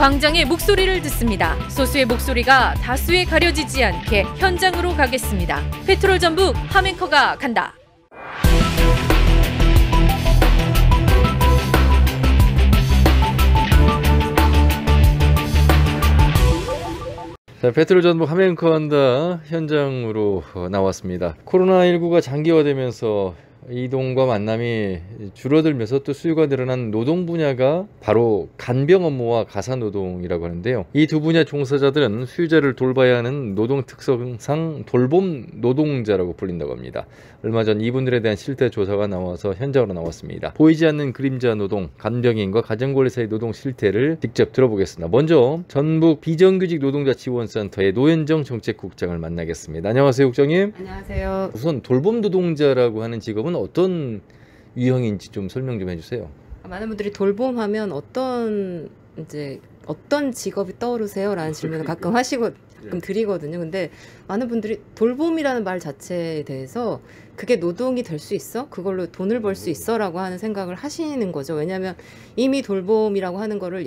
광장의 목소리를 듣습니다. 소수의 목소리가 다수에 가려지지 않게 현장으로 가겠습니다. 페트롤 전북 함앵커가 간다. 자, 페트롤 전북 함앵커 간다 현장으로 나왔습니다. 코로나19가 장기화되면서 이동과 만남이 줄어들면서 또 수요가 늘어난 노동 분야가 바로 간병 업무와 가사노동이라고 하는데요. 이 두 분야 종사자들은 수요자를 돌봐야 하는 노동 특성상 돌봄 노동자라고 불린다고 합니다. 얼마 전 이분들에 대한 실태 조사가 나와서 현장으로 나왔습니다. 보이지 않는 그림자 노동, 간병인과 가정관리사의 노동 실태를 직접 들어보겠습니다. 먼저 전북 비정규직 노동자 지원센터의 노현정 정책국장을 만나겠습니다. 안녕하세요, 국장님. 안녕하세요. 우선 돌봄 노동자라고 하는 직업은 어떤 유형인지 좀 설명 좀 해주세요. 많은 분들이 돌봄하면 어떤 직업이 떠오르세요? 라는 질문을 가끔 드리거든요. 근데 많은 분들이 돌봄이라는 말 자체에 대해서 그게 노동이 될 수 있어? 그걸로 돈을 벌 수 있어? 라고 하는 생각을 하시는 거죠. 왜냐하면 이미 돌봄이라고 하는 거를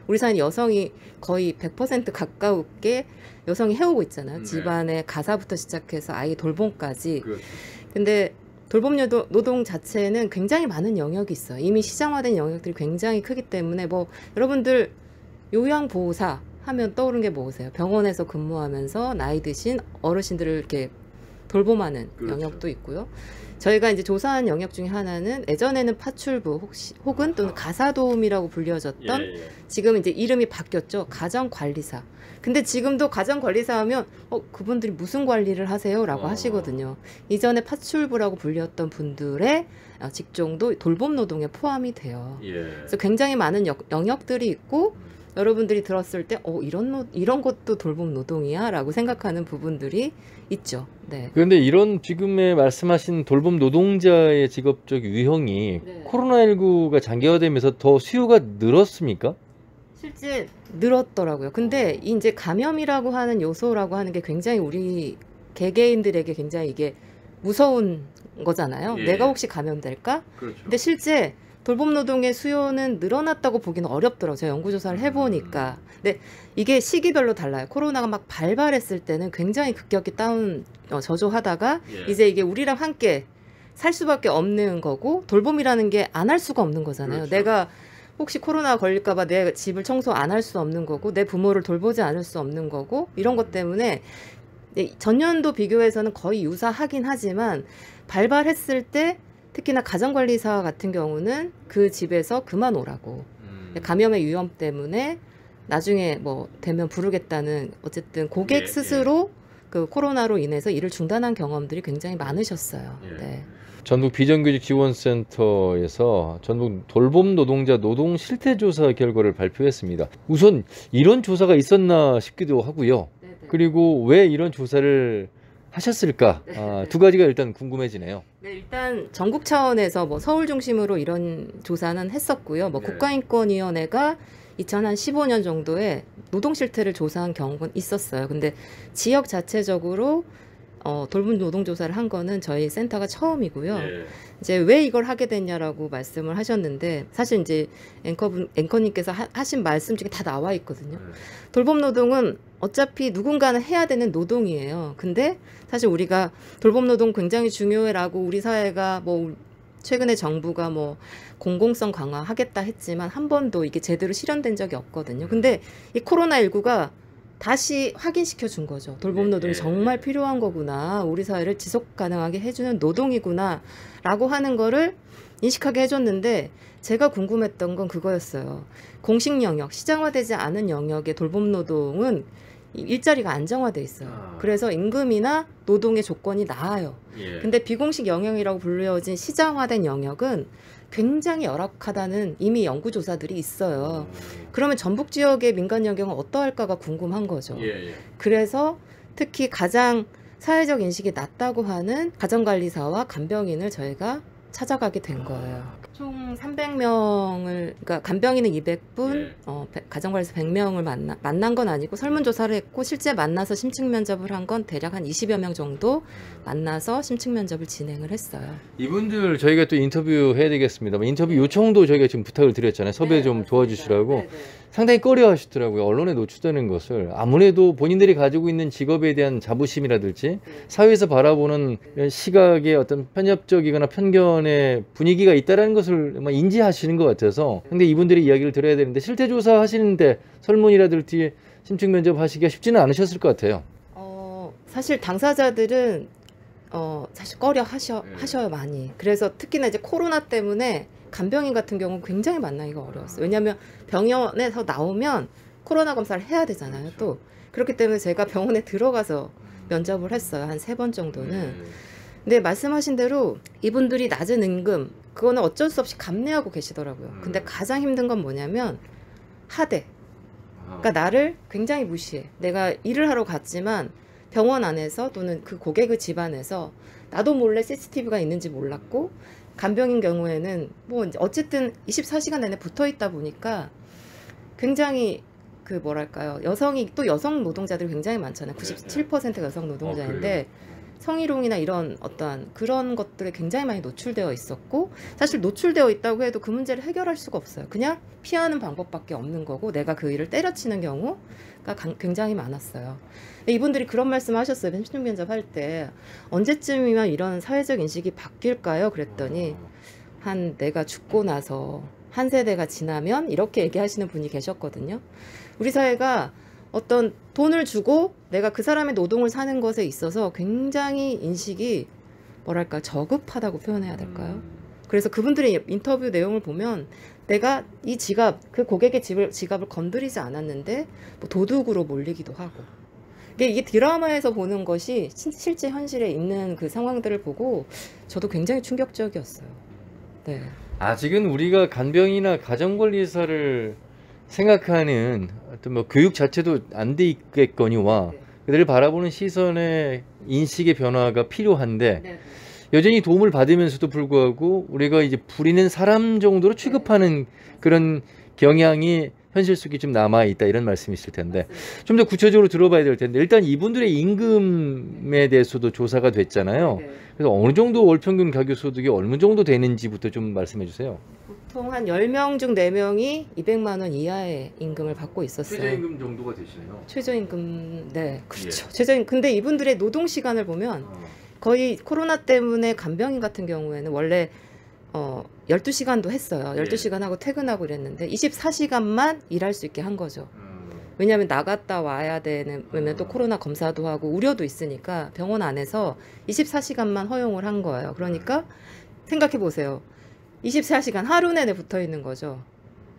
우리 사회는 여성이 거의 100% 가까우게 여성이 해오고 있잖아요. 집안의 가사부터 시작해서 아이 돌봄까지. 그렇죠. 근데 돌봄 노동 자체는 굉장히 많은 영역이 있어요. 이미 시장화된 영역들이 굉장히 크기 때문에 여러분들 요양보호사 하면 떠오르는 게 뭐세요? 병원에서 근무하면서 나이 드신 어르신들을 이렇게 돌봄하는 그렇죠. 영역도 있고요. 저희가 이제 조사한 영역 중에 하나는 예전에는 파출부 혹은 또는 가사도우미라고 불려졌던 지금 이제 이름이 바뀌었죠. 가정관리사. 근데 지금도 가정관리사 하면 그분들이 무슨 관리를 하세요? 라고 하시거든요. 이전에 파출부라고 불렸던 분들의 직종도 돌봄 노동에 포함이 돼요. 그래서 굉장히 많은 영역들이 있고 여러분들이 들었을 때 이런 것도 돌봄 노동이야? 라고 생각하는 부분들이 있죠. 네. 그런데 이런 지금에 말씀하신 돌봄 노동자의 직업적 유형이 코로나19가 장기화되면서 더 수요가 늘었습니까? 실제 늘었더라고요. 근데 이제 감염이라고 하는 요소라고 하는 게 굉장히 우리 개개인들에게 굉장히 이게 무서운 거잖아요. 내가 혹시 감염될까? 그렇죠. 근데 실제 돌봄 노동의 수요는 늘어났다고 보기는 어렵더라고요. 제가 연구조사를 해보니까. 근데 이게 시기별로 달라요. 코로나가 막 발발했을 때는 굉장히 급격히 저조하다가 이제 이게 우리랑 함께 살 수밖에 없는 거고 돌봄이라는 게 안 할 수가 없는 거잖아요. 그렇죠. 내가 혹시 코로나 걸릴까봐 내 집을 청소 안 할 수 없는 거고 내 부모를 돌보지 않을 수 없는 거고 이런 것 때문에 전년도 비교해서는 거의 유사하긴 하지만 발발했을 때 특히나 가정관리사 같은 경우는 그 집에서 그만 오라고 감염의 위험 때문에 나중에 되면 부르겠다는 어쨌든 고객 스스로 그 코로나로 인해서 일을 중단한 경험들이 굉장히 많으셨어요. 네. 전북 비정규직 지원센터에서 전북 돌봄 노동자 노동 실태조사 결과를 발표했습니다. 우선 이런 조사가 있었나 싶기도 하고요. 네네. 그리고 왜 이런 조사를 하셨을까? 두 가지가 일단 궁금해지네요. 네, 일단 전국 차원에서 서울 중심으로 이런 조사는 했었고요. 국가인권위원회가 2015년 정도에 노동 실태를 조사한 경우는 있었어요. 근데 지역 자체적으로 돌봄 노동 조사를 한 거는 저희 센터가 처음이고요. 이제 왜 이걸 하게 됐냐라고 말씀을 하셨는데 사실 이제 앵커님께서 하신 말씀 중에 다 나와 있거든요. 돌봄 노동은 어차피 누군가는 해야 되는 노동이에요. 근데 사실 우리가 돌봄 노동 굉장히 중요해라고 우리 사회가 최근에 정부가 공공성 강화하겠다 했지만 한 번도 이게 제대로 실현된 적이 없거든요. 근데 이 코로나19가 다시 확인시켜 준 거죠. 돌봄 노동이 정말 필요한 거구나. 우리 사회를 지속 가능하게 해주는 노동이구나. 라고 하는 거를 인식하게 해줬는데 제가 궁금했던 건 그거였어요. 공식 영역, 시장화되지 않은 영역의 돌봄 노동은 일자리가 안정화돼 있어요. 그래서 임금이나 노동의 조건이 나아요. 근데 비공식 영역이라고 불려진 시장화된 영역은 굉장히 열악하다는 이미 연구조사들이 있어요. 그러면 전북 지역의 민간 영역은 어떠할까가 궁금한 거죠. 그래서 특히 가장 사회적 인식이 낮다고 하는 가정관리사와 간병인을 저희가 찾아가게 된 거예요. 총 300명을, 그러니까 간병인은 200분, 네. 가정관리사 100명을 만난 건 아니고 설문조사를 했고 실제 만나서 심층 면접을 한 건 대략 한 20여 명 정도 만나서 심층 면접을 진행을 했어요. 이분들 저희가 또 인터뷰 해야 되겠습니다. 인터뷰 요청도 저희가 지금 부탁을 드렸잖아요. 섭외 네, 좀 맞습니다. 도와주시라고. 네, 네. 상당히 꺼려하시더라고요. 언론에 노출되는 것을. 아무래도 본인들이 가지고 있는 직업에 대한 자부심이라든지 사회에서 바라보는 시각의 어떤 편협적이거나 편견의 분위기가 있다는 것을 인지하시는 것 같아서. 근데 이분들의 이야기를 들어야 되는데 실태 조사 하시는데 설문이라든지 심층 면접 하시기가 쉽지는 않으셨을 것 같아요. 사실 당사자들은 사실 하셔요 많이. 그래서 특히나 이제 코로나 때문에 간병인 같은 경우는 굉장히 만나기가 어려웠어요. 왜냐하면 병원에서 나오면 코로나 검사를 해야 되잖아요. 또 그렇기 때문에 제가 병원에 들어가서 면접을 했어요. 한 3번 정도는. 근데 말씀하신 대로 이분들이 낮은 임금 그거는 어쩔 수 없이 감내하고 계시더라고요. 근데 가장 힘든 건 뭐냐면 하대. 그러니까 나를 굉장히 무시해. 내가 일을 하러 갔지만 병원 안에서 또는 그 고객의 집안에서 나도 몰래 CCTV가 있는지 몰랐고, 간병인 경우에는 뭐 어쨌든 24시간 내내 붙어 있다 보니까 굉장히 그 뭐랄까요, 또 여성 노동자들이 굉장히 많잖아요. 97%가 여성 노동자인데 성희롱이나 이런 어떠한 그런 것들에 굉장히 많이 노출되어 있었고, 사실 노출되어 있다고 해도 그 문제를 해결할 수가 없어요. 그냥 피하는 방법밖에 없는 거고, 내가 그 일을 때려치는 경우가 굉장히 많았어요. 근데 이분들이 그런 말씀 하셨어요. 심층 면접 할 때 언제쯤이면 이런 사회적 인식이 바뀔까요? 그랬더니 내가 죽고 나서 한 세대가 지나면 이렇게 얘기하시는 분이 계셨거든요. 우리 사회가 어떤 돈을 주고 내가 그 사람의 노동을 사는 것에 있어서 굉장히 인식이 뭐랄까 저급하다고 표현해야 될까요? 그래서 그분들의 인터뷰 내용을 보면 내가 이 그 고객의 지갑을 건드리지 않았는데 뭐 도둑으로 몰리기도 하고, 이게 드라마에서 보는 것이 실제 현실에 있는 그 상황들을 보고 저도 굉장히 충격적이었어요. 네. 아직은 우리가 간병이나 가정관리사를 생각하는 어떤 뭐 교육 자체도 안 돼 있겠거니와 그들을 바라보는 시선의 인식의 변화가 필요한데, 여전히 도움을 받으면서도 불구하고 우리가 이제 부리는 사람 정도로 취급하는 그런 경향이 현실 속에 좀 남아있다, 이런 말씀이실 텐데 좀 더 구체적으로 들어봐야 될 텐데, 일단 이분들의 임금에 대해서도 조사가 됐잖아요. 그래서 어느 정도 월 평균 가격 소득이 어느 정도 되는지부터 좀 말씀해 주세요. 보통 한 10명 중 4명이 200만 원 이하의 임금을 받고 있었어요. 최저임금 정도가 되시나요? 최저임금, 네, 그렇죠. 최저임금. 근데 이분들의 노동 시간을 보면 거의 코로나 때문에 간병인 같은 경우에는 원래 12시간도 했어요. 12시간 하고 퇴근하고 이랬는데 24시간만 일할 수 있게 한 거죠. 왜냐하면 나갔다 와야 되는, 왜냐면 또 코로나 검사도 하고 우려도 있으니까 병원 안에서 24시간만 허용을 한 거예요. 그러니까 생각해 보세요. 24시간 하루 내내 붙어 있는 거죠.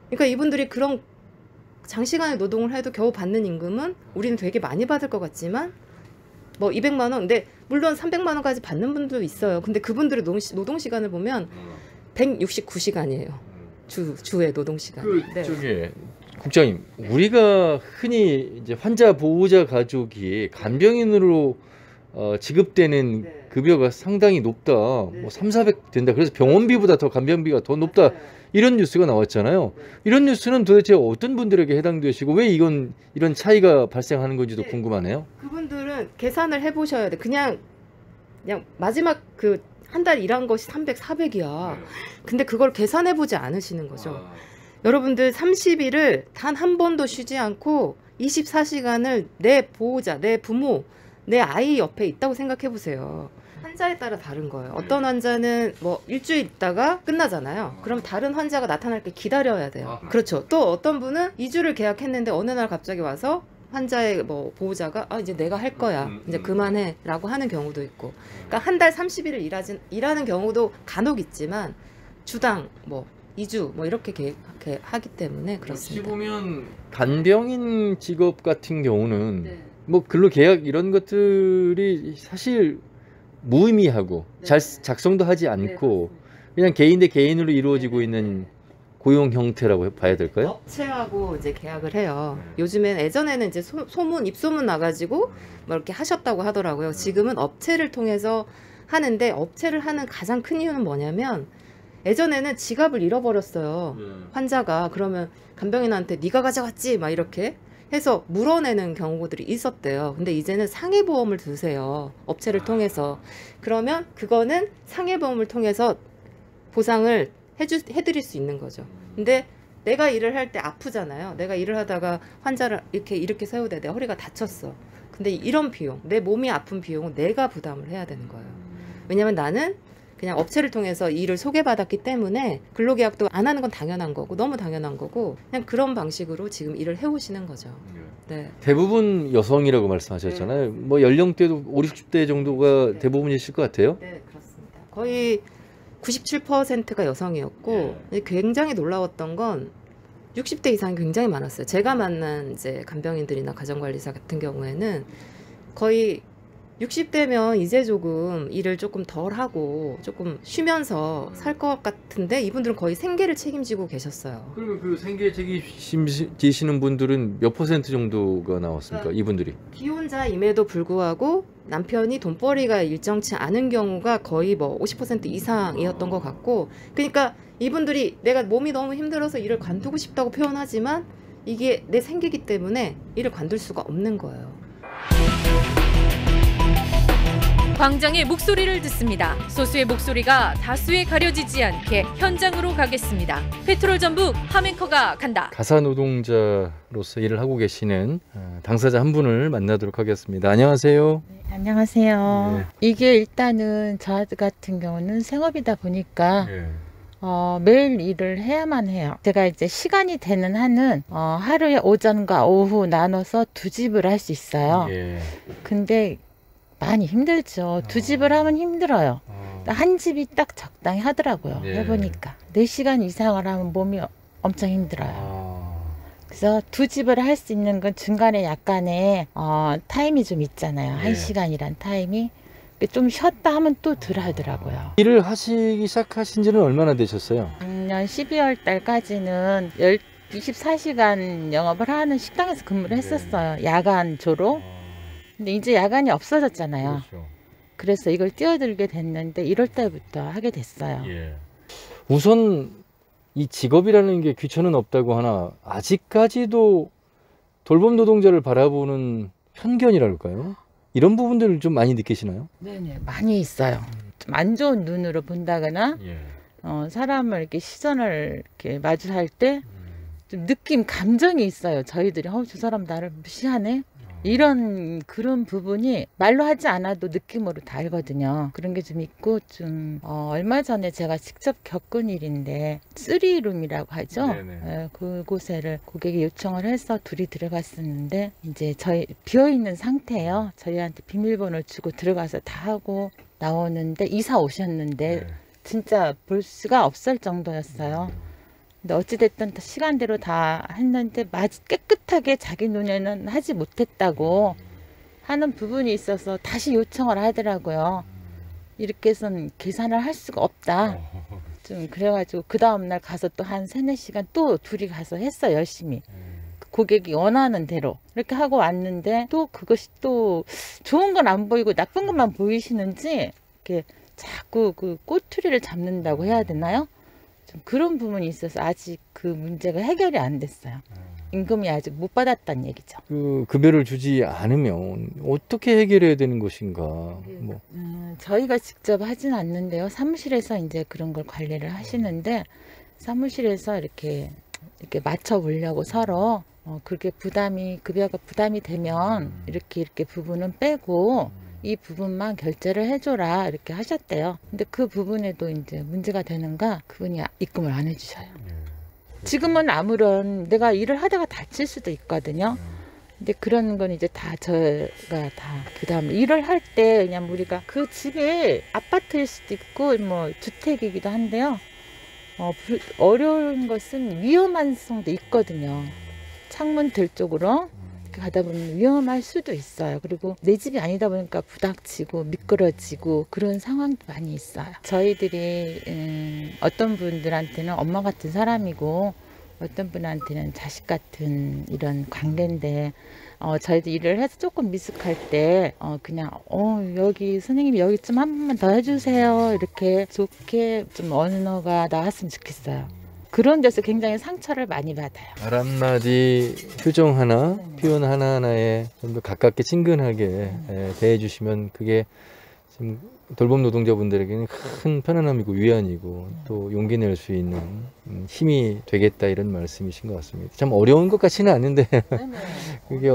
그러니까 이분들이 그런 장시간의 노동을 해도 겨우 받는 임금은 우리는 되게 많이 받을 것 같지만 뭐 200만 원, 근데 물론 300만 원까지 받는 분도 있어요. 근데 그분들의 노동 시간을 보면 169시간이에요. 주의 노동 시간. 저기 국장님, 우리가 흔히 이제 환자 보호자 가족이 간병인으로 지급되는 급여가 상당히 높다. 뭐 300~400 된다. 그래서 병원비보다 더 간병비가 더 높다. 이런 뉴스가 나왔잖아요. 이런 뉴스는 도대체 어떤 분들에게 해당되시고 왜 이런 차이가 발생하는 건지도 궁금하네요. 그분들은 계산을 해보셔야 돼. 그냥 마지막 그 한 달 일한 것이 300, 400이야. 근데 그걸 계산해보지 않으시는 거죠. 여러분들 30일을 단 한 번도 쉬지 않고 24시간을 내 보호자, 내 부모, 내 아이 옆에 있다고 생각해보세요. 환자에 따라 다른 거예요. 어떤 환자는 뭐 일주일 있다가 끝나잖아요. 그럼 다른 환자가 나타날 때 기다려야 돼요. 그렇죠. 또 어떤 분은 2주를 계약했는데 어느 날 갑자기 와서 환자의 뭐 보호자가 이제 내가 할 거야. 이제 그만해 라고 하는 경우도 있고. 그러니까 한 달 30일을 일하는 경우도 간혹 있지만 주당 뭐 2주 뭐 이렇게 하기 때문에 그렇습니다. 어찌 보면 간병인 직업 같은 경우는 뭐 근로 계약 이런 것들이 사실 무의미하고 작성도 하지 않고 그냥 개인 대 개인으로 이루어지고 있는 고용 형태라고 봐야 될까요? 업체하고 이제 계약을 해요. 요즘엔 예전에는 이제 입소문 나가지고 뭐 이렇게 하셨다고 하더라고요. 지금은 업체를 통해서 하는데, 업체를 하는 가장 큰 이유는 뭐냐면 예전에는 지갑을 잃어버렸어요. 환자가. 그러면 간병인한테 네가 가져갔지? 막 이렇게 해서 물어내는 경우들이 있었대요. 근데 이제는 상해보험을 드세요. 업체를 통해서. 그러면 그거는 상해보험을 통해서 보상을 해드릴 수 있는 거죠. 근데 내가 일을 할 때 아프잖아요. 내가 일을 하다가 환자를 이렇게 세우대 내 허리가 다쳤어. 근데 이런 비용, 내 몸이 아픈 비용은 내가 부담을 해야 되는 거예요. 왜냐면 나는 그냥 업체를 통해서 일을 소개받았기 때문에 근로계약도 안 하는 건 당연한 거고 너무 당연한 거고 그냥 그런 방식으로 지금 일을 해오시는 거죠. 네. 대부분 여성이라고 말씀하셨잖아요. 뭐 연령대도 5, 60대 정도가 네. 대부분이실 것 같아요. 네, 그렇습니다. 거의 97%가 여성이었고 굉장히 놀라웠던 건 60대 이상이 굉장히 많았어요. 제가 만난 이제 간병인들이나 가정관리사 같은 경우에는 거의 60대면 이제 조금 일을 조금 덜 하고 조금 쉬면서 살 것 같은데 이분들은 거의 생계를 책임지고 계셨어요. 그러면 그 생계 책임지시는 분들은 몇 % 정도가 나왔습니까? 이분들이? 기혼자임에도 불구하고 남편이 돈벌이가 일정치 않은 경우가 거의 뭐 50% 이상이었던 것 같고, 그러니까 이분들이 내가 몸이 너무 힘들어서 일을 관두고 싶다고 표현하지만 이게 내 생계이기 때문에 일을 관둘 수가 없는 거예요. 광장의 목소리를 듣습니다. 소수의 목소리가 다수에 가려지지 않게 현장으로 가겠습니다. 페트롤 전북 함앵커가 간다. 가사 노동자로서 일을 하고 계시는 당사자 한 분을 만나도록 하겠습니다. 안녕하세요. 네, 안녕하세요. 네. 이게 일단은 저 같은 경우는 생업이다 보니까 네. 매일 일을 해야만 해요. 제가 이제 시간이 되는 한은 하루에 오전과 오후 나눠서 두 집을 할 수 있어요. 예. 근데 많이 힘들죠. 두 집을 하면 힘들어요. 한 집이 딱 적당히 하더라고요. 네. 해보니까 4시간 이상을 하면 몸이 엄청 힘들어요. 그래서 두 집을 할 수 있는 건 중간에 약간의 타임이 좀 있잖아요. 예. 1시간이란 타임이 좀 쉬었다 하면 또 덜 하더라고요. 일을 하시기 시작하신 지는 얼마나 되셨어요? 작년 12월 달까지는 24시간 영업을 하는 식당에서 근무를 했었어요. 야간조로. 근데 이제 야간이 없어졌잖아요. 그렇죠. 그래서 이걸 뛰어들게 됐는데 1월 달부터 하게 됐어요. 예. 우선 이 직업이라는 게 귀천은 없다고 하나 아직까지도 돌봄 노동자를 바라보는 편견이랄까요? 이런 부분들을 좀 많이 느끼시나요? 네네, 많이 있어요. 좀 안 좋은 눈으로 본다거나 예. 사람을 이렇게 시선을 이렇게 마주할 때 좀 느낌, 감정이 있어요. 저희들이 저 사람 나를 무시하네? 이런 그런 부분이 말로 하지 않아도 느낌으로 다 알거든요. 그런 게 좀 있고 좀 얼마 전에 제가 직접 겪은 일인데 3룸이라고 하죠. 네네. 그곳에를 고객이 요청을 해서 둘이 들어갔었는데 이제 저희 비어있는 상태예요. 저희한테 비밀번호를 주고 들어가서 다 하고 나오는데 이사 오셨는데 네. 진짜 볼 수가 없을 정도였어요. 근데 어찌됐든 시간대로 다 했는데 깨끗하게 자기 눈에는 하지 못했다고 하는 부분이 있어서 다시 요청을 하더라고요. 이렇게 해서는 계산을 할 수가 없다. 좀 그래가지고 그 다음날 가서 또 한 3-4시간 또 둘이 가서 했어, 열심히. 고객이 원하는 대로 이렇게 하고 왔는데 또 그것이 또 좋은 건 안 보이고 나쁜 것만 보이시는지 이렇게 자꾸 그 꼬투리를 잡는다고 해야 되나요? 좀 그런 부분이 있어서 아직 그 문제가 해결이 안 됐어요. 임금이 아직 못 받았다는 얘기죠. 그 급여를 주지 않으면 어떻게 해결해야 되는 것인가? 뭐. 저희가 직접 하진 않는데요. 사무실에서 이제 그런 걸 관리를 하시는데 사무실에서 이렇게 맞춰 보려고 서로 그렇게 급여가 부담이 되면 이렇게 부분은 빼고 이 부분만 결제를 해줘라 이렇게 하셨대요. 근데 그 부분에도 이제 문제가 되는가 그분이 입금을 안 해주셔요. 지금은 아무런 내가 일을 하다가 다칠 수도 있거든요. 근데 그런 건 이제 다 저가 다 그다음에 일을 할 때 그냥 우리가 그 집이 아파트일 수도 있고 뭐 주택이기도 한데요. 어려운 것은 위험한 성도 있거든요. 창문들 쪽으로 가다 보면 위험할 수도 있어요. 그리고 내 집이 아니다 보니까 부닥치고 미끄러지고 그런 상황도 많이 있어요. 저희들이 어떤 분들한테는 엄마 같은 사람이고 어떤 분한테는 자식 같은 이런 관계인데 저희도 일을 해서 조금 미숙할 때 그냥 여기 선생님 여기 좀 한 번만 더 해주세요 이렇게 좋게 좀 언어가 나왔으면 좋겠어요. 그런 데서 굉장히 상처를 많이 받아요. 말 한마디, 표정 하나, 표현 하나하나에 좀 더 가깝게 친근하게 대해주시면 그게 지금 돌봄 노동자분들에게는 큰 편안함이고 위안이고 또 용기 낼 수 있는 힘이 되겠다 이런 말씀이신 것 같습니다. 참 어려운 것 같지는 않은데 그게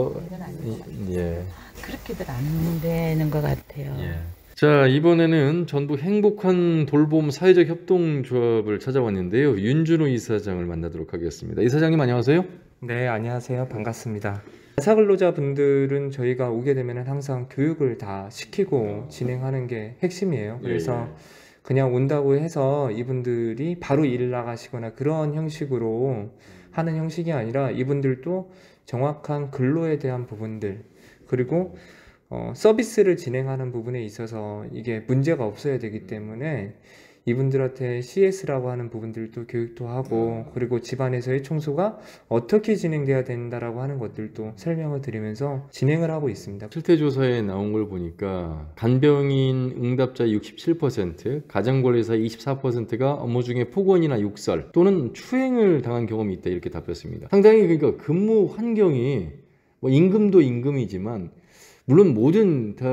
예. 그렇게들 안 되는 것 같아요. 예. 자, 이번에는 전북 행복한 돌봄 사회적 협동조합을 찾아왔는데요. 윤준호 이사장을 만나도록 하겠습니다. 이사장님 안녕하세요. 네, 안녕하세요. 반갑습니다. 자사근로자분들은 저희가 오게 되면 항상 교육을 다 시키고 진행하는 게 핵심이에요. 그래서 그냥 온다고 해서 이분들이 바로 일 나가시거나 그런 형식으로 하는 형식이 아니라 이분들도 정확한 근로에 대한 부분들 그리고 서비스를 진행하는 부분에 있어서 이게 문제가 없어야 되기 때문에 이분들한테 CS라고 하는 부분들도 교육도 하고 그리고 집안에서의 청소가 어떻게 진행돼야 된다라고 하는 것들도 설명을 드리면서 진행을 하고 있습니다. 실태조사에 나온 걸 보니까 간병인 응답자 67%, 가정관리사 24%가 업무 중에 폭언이나 욕설 또는 추행을 당한 경험이 있다 이렇게 답했습니다. 상당히 그러니까 근무 환경이 뭐 임금도 임금이지만 물론 모든 다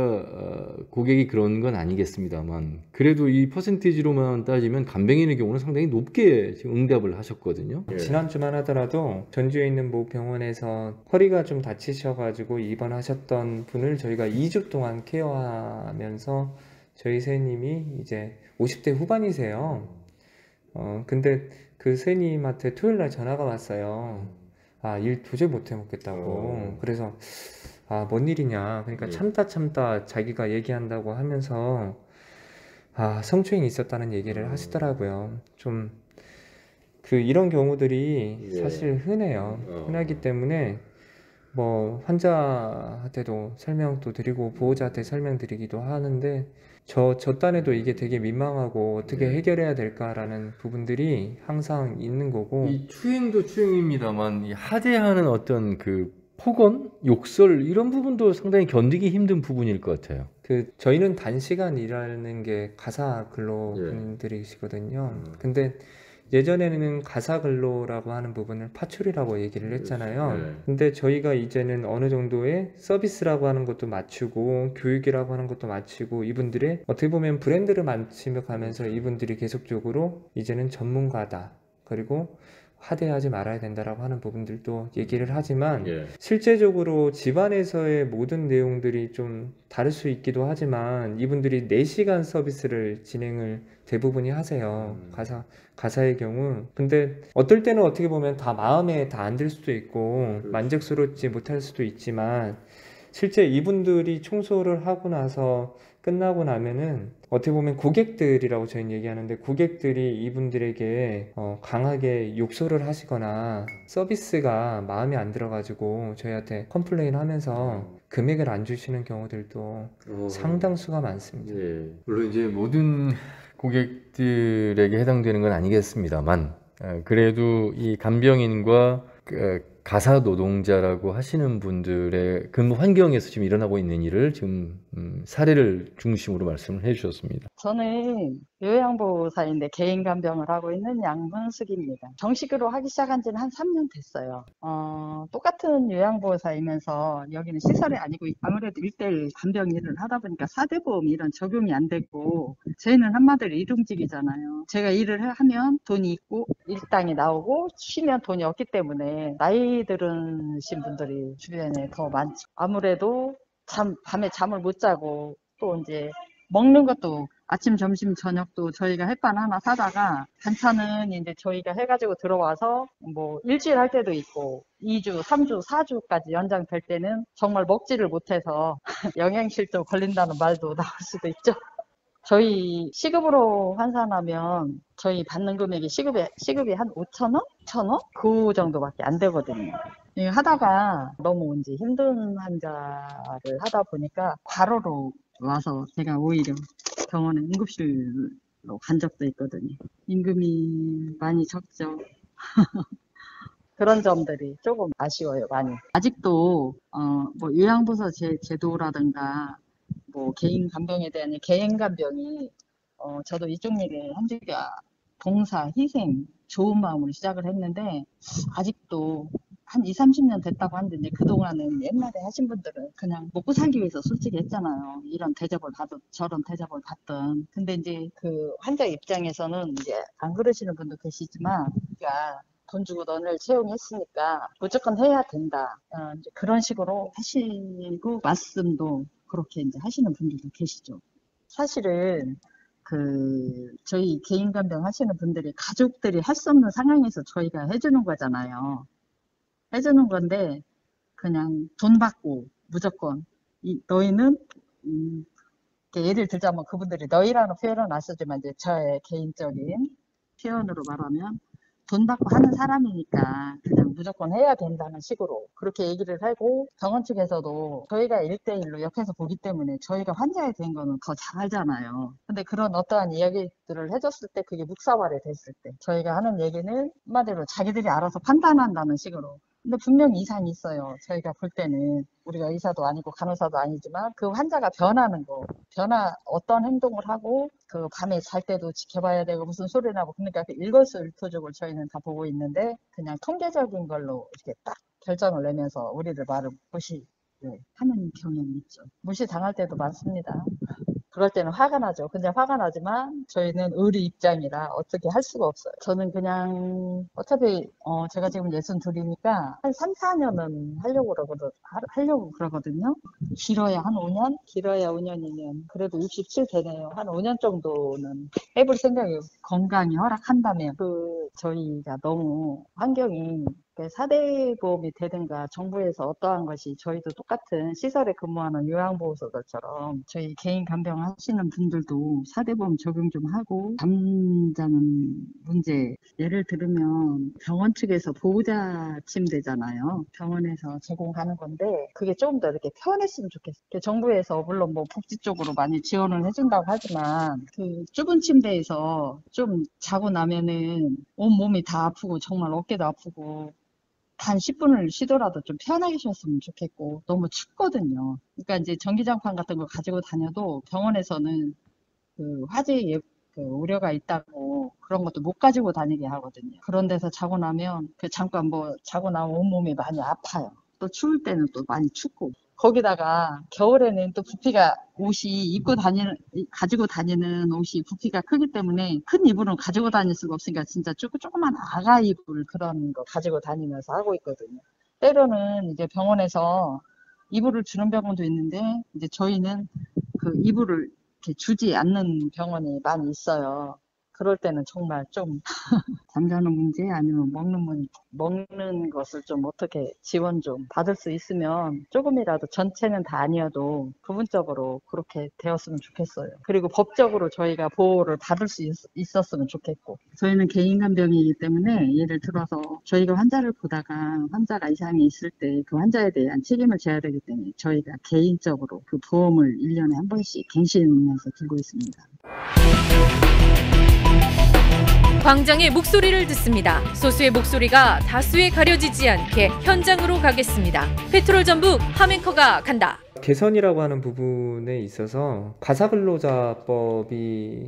고객이 그런 건 아니겠습니다만 그래도 이 퍼센티지로만 따지면 간병인의 경우는 상당히 높게 지금 응답을 하셨거든요. 지난주만 하더라도 전주에 있는 모 병원에서 허리가 좀 다치셔가지고 입원하셨던 분을 저희가 2주 동안 케어하면서 저희 선생님이 이제 50대 후반이세요. 근데 그 선생님한테 토요일날 전화가 왔어요. 일 도저히 못해 먹겠다고. 그래서 뭔 일이냐. 그러니까 참다 자기가 얘기한다고 하면서 성추행이 있었다는 얘기를 하시더라고요. 좀 이런 경우들이 사실 흔해요. 흔하기 때문에 뭐 환자한테도 설명도 드리고 보호자한테 설명드리기도 하는데 저 딴에도 이게 되게 민망하고 어떻게 해결해야 될까라는 부분들이 항상 있는 거고 이 추행도 추행입니다만 이 하대하는 어떤 그 폭언, 욕설 이런 부분도 상당히 견디기 힘든 부분일 것 같아요. 저희는 단시간 일하는 게 가사 근로분들이시거든요. 근데 예전에는 가사 근로라고 하는 부분을 파출이라고 얘기를 했잖아요. 근데 저희가 이제는 어느 정도의 서비스라고 하는 것도 맞추고 교육이라고 하는 것도 맞추고 이분들의 어떻게 보면 브랜드를 만들어 가면서 이분들이 계속적으로 이제는 전문가다. 그리고 하대하지 말아야 된다라고 하는 부분들도 얘기를 하지만 실제적으로 집안에서의 모든 내용들이 좀 다를 수 있기도 하지만 이분들이 4시간 서비스를 진행을 대부분이 하세요. 가사의 경우. 근데 어떨 때는 어떻게 보면 다 마음에 다 안 들 수도 있고 만족스럽지 못할 수도 있지만 실제 이분들이 청소를 하고 나서 끝나고 나면은 어떻게 보면 고객들이라고 저희는 얘기하는데 고객들이 이분들에게 강하게 욕설을 하시거나 서비스가 마음에 안 들어가지고 저희한테 컴플레인 하면서 금액을 안 주시는 경우들도 상당수가 많습니다. 물론 이제 모든 고객들에게 해당되는 건 아니겠습니다만 그래도 이 간병인과 가사 노동자라고 하시는 분들의 근무 환경에서 지금 일어나고 있는 일을 지금 사례를 중심으로 말씀을 해주셨습니다. 저는 요양보호사인데 개인 간병을 하고 있는 양문숙입니다. 정식으로 하기 시작한 지는 한 3년 됐어요. 똑같은 요양보호사이면서 여기는 시설이 아니고 아무래도 1:1 간병 일을 하다 보니까 4대 보험 이런 적용이 안 되고 저희는 한마디로 일용직이잖아요. 제가 일을 하면 돈이 있고 일당이 나오고 쉬면 돈이 없기 때문에 나이 들으신 분들이 주변에 더 많죠. 아무래도 밤에 잠을 못 자고 또 이제 먹는 것도 아침, 점심, 저녁도 저희가 햇반 하나 사다가 반찬은 이제 저희가 해가지고 들어와서 뭐 일주일 할 때도 있고 2주, 3주, 4주까지 연장될 때는 정말 먹지를 못해서 영양실조 걸린다는 말도 나올 수도 있죠. 저희 시급으로 환산하면 저희 받는 금액이 시급이 한 5,000원? 1,000원? 그 정도밖에 안 되거든요. 하다가 너무 이제 힘든 환자를 하다 보니까 과로로 와서 제가 오히려 병원에 응급실로 간 적도 있거든요. 임금이 많이 적죠. 그런 점들이 조금 아쉬워요, 많이. 아직도 뭐 요양보호 제도라든가 뭐 개인 간병에 대한 개인 간병이 저도 이쪽 일을 한 지가 봉사, 희생, 좋은 마음으로 시작을 했는데 아직도 한 20, 30년 됐다고 하는데 이제 그동안은 옛날에 하신 분들은 그냥 먹고 살기 위해서 솔직히 했잖아요. 이런 대접을 받든 저런 대접을 받든. 근데 이제 그 환자 입장에서는 이제 안 그러시는 분도 계시지만 우리가 돈 주고 너를 채용했으니까 무조건 해야 된다. 이제 그런 식으로 하시고 말씀도 그렇게 이제 하시는 분들도 계시죠. 사실은 저희 개인 간병 하시는 분들이 가족들이 할 수 없는 상황에서 저희가 해주는 거잖아요. 해주는 건데, 그냥 돈 받고 무조건, 너희는, 예를 들자면 그분들이 너희라는 표현은 안 쓰지만 이제 저의 개인적인 표현으로 말하면, 돈 받고 하는 사람이니까 그냥 무조건 해야 된다는 식으로 그렇게 얘기를 하고 병원 측에서도 저희가 1대1로 옆에서 보기 때문에 저희가 환자에 대한 거는 더 잘 알잖아요. 근데 그런 어떠한 이야기들을 해줬을 때 그게 묵사발이 됐을 때 저희가 하는 얘기는 한마디로 자기들이 알아서 판단한다는 식으로. 근데 분명히 이상이 있어요. 저희가 볼 때는 우리가 의사도 아니고 간호사도 아니지만 그 환자가 변하는 거, 어떤 행동을 하고 그 밤에 잘 때도 지켜봐야 되고 무슨 소리 나고 그러니까 그 일거수일투족을 저희는 다 보고 있는데 그냥 통계적인 걸로 이렇게 딱 결정을 내면서 우리를 말을 무시하는 경향이 있죠. 무시당할 때도 많습니다. 그럴 때는 화가 나죠. 근데 화가 나지만 저희는 의리 입장이라 어떻게 할 수가 없어요. 저는 그냥 어차피 제가 지금 62이니까 한 3, 4년은 하려고 그러거든요. 길어야 한 5년? 길어야 5년이면 그래도 67 되네요. 한 5년 정도는 해볼 생각이에요. 건강이 허락한다면. 저희가 너무 환경이 4대 보험이 되든가 정부에서 어떠한 것이 저희도 똑같은 시설에 근무하는 요양보호소들처럼 저희 개인 간병 하시는 분들도 4대 보험 적용 좀 하고 잠자는 문제 예를 들면 병원 측에서 보호자 침대잖아요. 병원에서 제공하는 건데 그게 조금 더 이렇게 편했으면 좋겠어요. 정부에서 물론 뭐 복지 쪽으로 많이 지원을 해준다고 하지만 그 좁은 침대에서 좀 자고 나면은 온몸이 다 아프고 정말 어깨도 아프고 단 10분을 쉬더라도 좀 편하게 쉬었으면 좋겠고 너무 춥거든요. 그러니까 이제 전기장판 같은 거 가지고 다녀도 병원에서는 그 화재 우려가 있다고 그런 것도 못 가지고 다니게 하거든요. 그런 데서 자고 나면 잠깐 자고 나면 온몸이 많이 아파요. 또 추울 때는 또 많이 춥고 거기다가 겨울에는 또 가지고 다니는 옷이 부피가 크기 때문에 큰 이불은 가지고 다닐 수가 없으니까 진짜 조그만 아가 이불 그런 거 가지고 다니면서 하고 있거든요. 때로는 이제 병원에서 이불을 주는 병원도 있는데 이제 저희는 그 이불을 이렇게 주지 않는 병원이 많이 있어요. 그럴 때는 정말 좀 잠자는 문제 아니면 먹는 것을 좀 어떻게 지원 좀 받을 수 있으면 조금이라도 전체는 다 아니어도 부분적으로 그렇게 되었으면 좋겠어요. 그리고 법적으로 저희가 보호를 받을 수 있었으면 좋겠고 저희는 개인 간병이기 때문에 예를 들어서 저희가 환자를 보다가 환자가 이상이 있을 때 그 환자에 대한 책임을 져야 되기 때문에 저희가 개인적으로 그 보험을 1년에 한 번씩 갱신하면서 들고 있습니다. 광장의 목소리를 듣습니다. 소수의 목소리가 다수에 가려지지 않게 현장으로 가겠습니다. 페트롤 전북 함앵커가 간다. 개선이라고 하는 부분에 있어서 가사근로자법이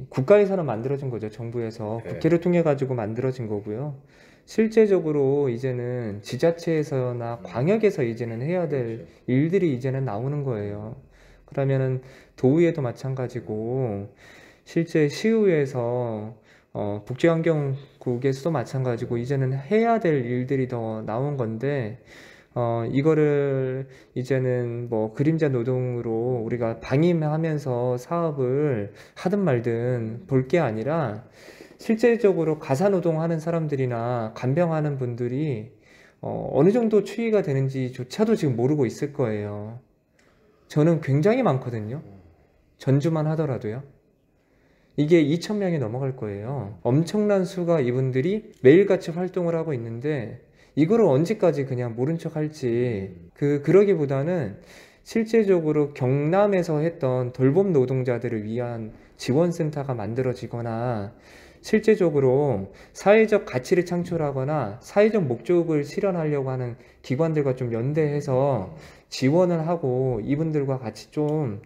국가에서는 만들어진 거죠. 정부에서 국회를 통해 가지고 만들어진 거고요. 실제적으로 이제는 지자체에서나 광역에서 이제는 해야 될 일들이 이제는 나오는 거예요. 그러면은 도의회도 마찬가지고 실제 시의회에서 복지환경국에서도 마찬가지고 이제는 해야 될 일들이 더 나온 건데 이거를 이제는 뭐 그림자 노동으로 우리가 방임하면서 사업을 하든 말든 볼 게 아니라 실제적으로 가사노동하는 사람들이나 간병하는 분들이 어느 정도 추이가 되는지조차도 지금 모르고 있을 거예요. 저는 굉장히 많거든요. 전주만 하더라도요. 이게 2,000명이 넘어갈 거예요. 엄청난 수가 이분들이 매일같이 활동을 하고 있는데 이거를 언제까지 그냥 모른 척 할지 그러기보다는 실제적으로 경남에서 했던 돌봄 노동자들을 위한 지원센터가 만들어지거나 실제적으로 사회적 가치를 창출하거나 사회적 목적을 실현하려고 하는 기관들과 좀 연대해서 지원을 하고 이분들과 같이 좀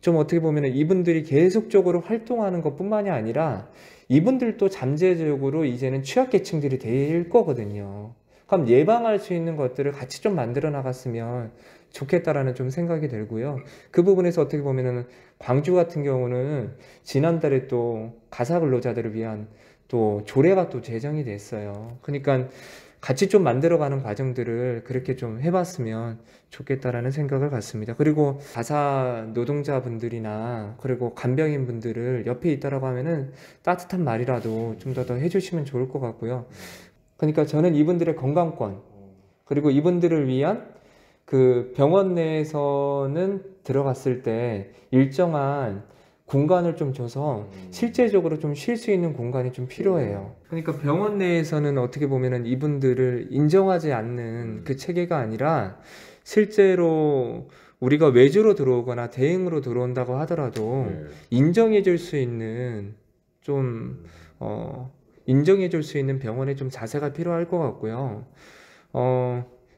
어떻게 보면 이분들이 계속적으로 활동하는 것뿐만이 아니라 이분들도 잠재적으로 이제는 취약계층들이 될 거거든요. 그럼 예방할 수 있는 것들을 같이 좀 만들어 나갔으면 좋겠다라는 좀 생각이 들고요. 그 부분에서 어떻게 보면은 광주 같은 경우는 지난달에 또 가사 근로자들을 위한 또 조례가 또 제정이 됐어요. 그러니까 같이 좀 만들어가는 과정들을 그렇게 좀 해봤으면 좋겠다라는 생각을 갖습니다. 그리고 가사 노동자분들이나 그리고 간병인 분들을 옆에 있다라고 하면은 따뜻한 말이라도 좀 더 해주시면 좋을 것 같고요. 그러니까 저는 이분들의 건강권 그리고 이분들을 위한 그 병원 내에서는 들어갔을 때 일정한 공간을 좀 줘서 실제적으로 좀 쉴 수 있는 공간이 좀 필요해요. 그러니까 병원 내에서는 어떻게 보면은 이분들을 인정하지 않는 그 체계가 아니라 실제로 우리가 외주로 들어오거나 대행으로 들어온다고 하더라도 인정해 줄 수 있는 좀 인정해 줄 수 있는 병원의 좀 자세가 필요할 것 같고요.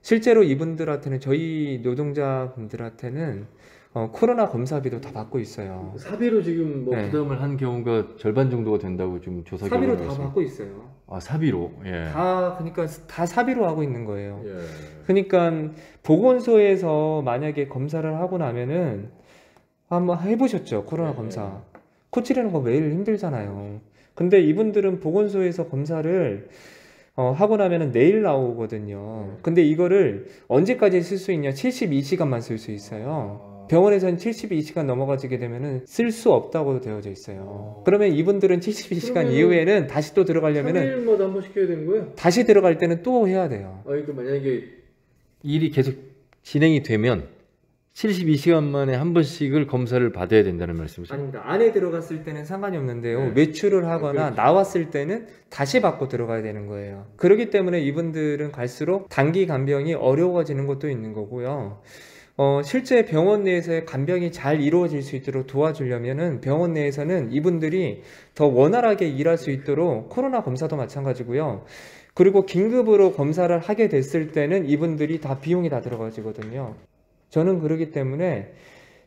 실제로 이분들한테는 저희 노동자분들한테는 코로나 검사비도 다 받고 있어요. 사비로 지금 뭐 네. 부담을 한 경우가 절반 정도가 된다고 지금 조사 사비로 결과가 다 있습니다. 받고 있어요. 아, 사비로. 예. 그러니까 다 사비로 하고 있는 거예요. 예. 그러니까 보건소에서 만약에 검사를 하고 나면은 한번 해보셨죠? 코로나 네. 검사. 코 찌르는 거 매일 힘들잖아요. 근데 이분들은 보건소에서 검사를 하고 나면은 내일 나오거든요. 근데 이거를 언제까지 쓸 수 있냐? 72시간만 쓸 수 있어요. 병원에서는 72시간 넘어가지게 되면은 쓸 수 없다고 되어져 있어요. 그러면 이분들은 72시간 이후에는 다시 또 들어가려면은 3일마다 한 번씩 해야 되는 거예요? 다시 들어갈 때는 또 해야 돼요. 그러니까 만약에 일이 계속 진행이 되면 72시간 만에 한 번씩을 검사를 받아야 된다는 말씀이시죠? 아닙니다. 안에 들어갔을 때는 상관이 없는데요. 네. 외출을 하거나 그렇죠. 나왔을 때는 다시 받고 들어가야 되는 거예요. 그렇기 때문에 이분들은 갈수록 단기 간병이 어려워지는 것도 있는 거고요. 실제 병원 내에서의 간병이 잘 이루어질 수 있도록 도와주려면은 병원 내에서는 이분들이 더 원활하게 일할 수 있도록 코로나 검사도 마찬가지고요. 그리고 긴급으로 검사를 하게 됐을 때는 이분들이 다 비용이 다 들어가지거든요. 저는 그렇기 때문에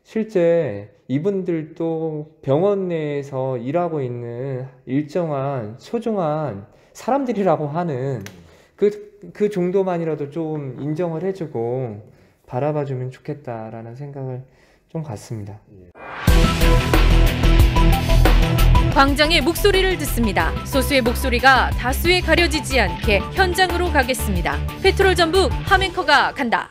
실제 이분들도 병원 내에서 일하고 있는 일정한 소중한 사람들이라고 하는 그 정도만이라도 좀 인정을 해주고 바라봐주면 좋겠다라는 생각을 좀 갖습니다. 광장의 목소리를 듣습니다. 소수의 목소리가 다수에 가려지지 않게 현장으로 가겠습니다. 페트롤 전북 함앵커가 간다.